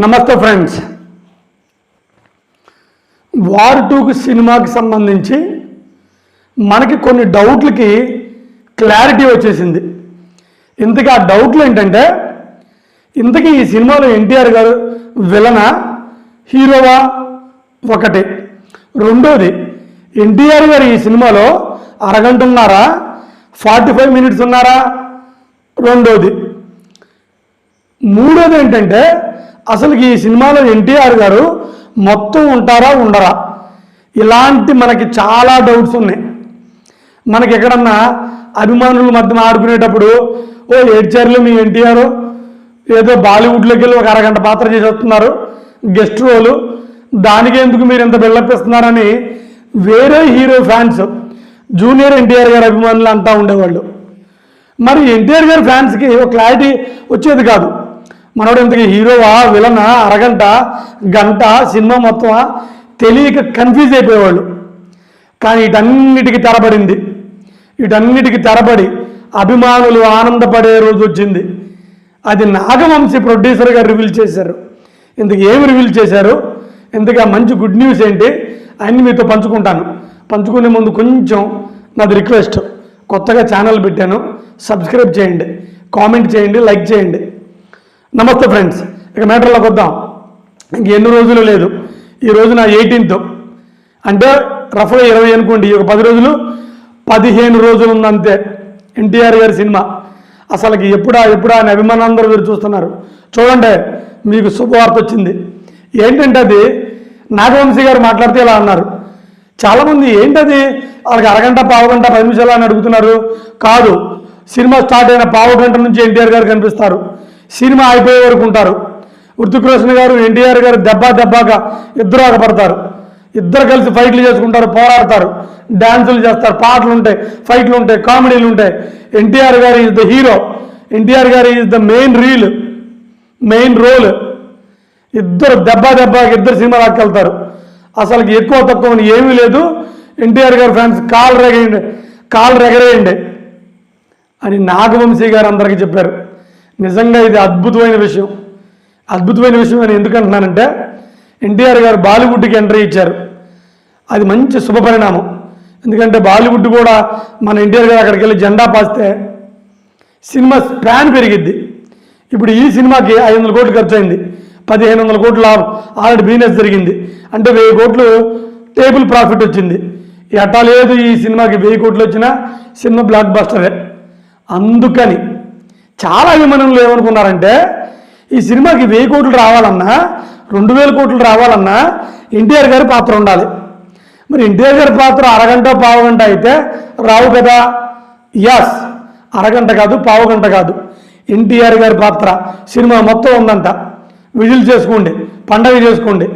నమస్తే friends, war 2 సినిమాకి సంబంధించి మనకి కొన్ని డౌట్లకి క్లారిటీ వచ్చేసింది. ఇంతకీ ఆ డౌట్లు ఏంటంటే, ఇంతకీ ఈ సినిమాలో ఎన్టీఆర్ గారు విలనా హీరోవా ఒకటి, రెండోది ఎన్టీఆర్ గారు ఈ సినిమాలో అరగంట ఉన్నారా 45 మినిట్స్ ఉన్నారా రెండోది, మూడోది ఏంటంటే అసలు ఈ సినిమాలో ఎన్టీఆర్ గారు మొత్తం ఉంటారా ఉండరా, ఇలాంటి మనకి చాలా డౌట్స్ ఉన్నాయి. మనకి ఎక్కడన్నా అభిమానుల మధ్య ఆడుకునేటప్పుడు ఏడ్చారులు మీ ఎన్టీఆర్ ఏదో బాలీవుడ్లోకి వెళ్ళి ఒక అరగంట పాత్ర చేసి వస్తున్నారు గెస్ట్ రోలు, దానికి ఎందుకు మీరు ఇంత బిల్డప్ ఇస్తున్నారని వేరే హీరో ఫ్యాన్స్ జూనియర్ ఎన్టీఆర్ గారి అభిమానులు అంటూ ఉండేవాళ్ళు. మరి ఎన్టీఆర్ గారి ఫ్యాన్స్కి ఒక క్లారిటీ వచ్చేది కాదు. మనోడు ఇంతకీ హీరోవా విలనా అరగంట గంట సినిమా మొత్తమా తెలియక కన్ఫ్యూజ్ అయిపోయేవాళ్ళు. కానీ వీటన్నిటికీ తెరబడి అభిమానులు ఆనందపడే రోజు వచ్చింది. అది నాగవంశీ ప్రొడ్యూసర్ గారు రివీల్ చేశారు. ఇంతకు ఏమి రివీల్ చేశారు, ఇంతగా మంచి గుడ్ న్యూస్ ఏంటి అన్నీ మీతో పంచుకునే ముందు కొంచెం నాది రిక్వెస్ట్, కొత్తగా ఛానల్ పెట్టాను, సబ్స్క్రైబ్ చేయండి, కామెంట్ చేయండి, లైక్ చేయండి. నమస్తే ఫ్రెండ్స్, ఇక మ్యాటర్లోకి వద్దాం. ఇంక ఎన్ని రోజులు లేదు, ఈ రోజు నా 18th, అంటే రఫ్గా 20 అనుకోండి, ఒక 10 రోజులు 15 రోజులు ఉందంతే ఎన్టీఆర్ గారి సినిమా. అసలుకి ఎప్పుడా అని అభిమానులందరూ మీరు చూస్తున్నారు. చూడండి, మీకు శుభవార్త వచ్చింది. ఏంటంటే అది నాగవంశీ గారు మాట్లాడితే ఇలా అన్నారు. చాలామంది ఏంటది వాళ్ళకి అరగంట పావుగంట 10 నిమిషాలు అని అడుగుతున్నారు. కాదు, సినిమా స్టార్ట్ అయిన పావుగంట నుంచి ఎన్టీఆర్ గారు కనిపిస్తారు, సినిమా అయిపోయే వరకు ఉంటారు. హృతిక్ రోషన్ గారు ఎన్టీఆర్ గారు దెబ్బగా ఇద్దరు ఆగపడతారు, ఇద్దరు కలిసి ఫైట్లు చేసుకుంటారు, పోరాడతారు, డ్యాన్సులు చేస్తారు, పాటలు ఉంటాయి, ఫైట్లు ఉంటాయి, కామెడీలు ఉంటాయి. ఎన్టీఆర్ గారు ఈజ్ ద హీరో, ఎన్టీఆర్ గారు ఈజ్ ద మెయిన్ రోల్. ఇద్దరు దెబ్బగా ఇద్దరు సినిమా లాక్కెళ్తారు. అసలుకి ఎక్కువ తక్కువ ఏమీ లేదు. ఎన్టీఆర్ గారి ఫ్యాన్స్ కాళ్ళు రెగరేయండి అని నాగవంశీ గారు అందరికీ చెప్పారు. నిజంగా ఇది అద్భుతమైన విషయం అని ఎందుకు అంటున్నానంటే, ఎన్టీఆర్ గారు బాలీవుడ్కి ఎంట్రీ ఇచ్చారు, అది మంచి శుభ పరిణామం. ఎందుకంటే బాలీవుడ్ కూడా మన ఎన్టీఆర్ గారు అక్కడికి వెళ్ళి జెండా పాస్తే సినిమా స్పాన్ పెరిగిద్ది. ఇప్పుడు ఈ సినిమాకి 500 కోట్లు ఖర్చు అయింది, 1500 కోట్లు ఆల్రెడీ బిజినెస్ జరిగింది, అంటే 1000 కోట్లు టేబుల్ ప్రాఫిట్ వచ్చింది. ఎట్టా లేదు, ఈ సినిమాకి 1000 కోట్లు వచ్చినా సినిమా బ్లాక్ బస్టరే. అందుకని చాలా అభిమానులు ఏమనుకున్నారంటే, ఈ సినిమాకి 1000 కోట్లు రావాలన్నా 2000 కోట్లు రావాలన్నా ఎన్టీఆర్ గారి పాత్ర ఉండాలి. మరి ఎన్టీఆర్ గారి పాత్ర అరగంట పావుగంట అయితే రావు కదా. యస్, అరగంట కాదు పావుగంట కాదు, ఎన్టీఆర్ గారి పాత్ర సినిమా మొత్తం ఉందంట. విజిల్ చేసుకోండి, పండగ చేసుకోండి.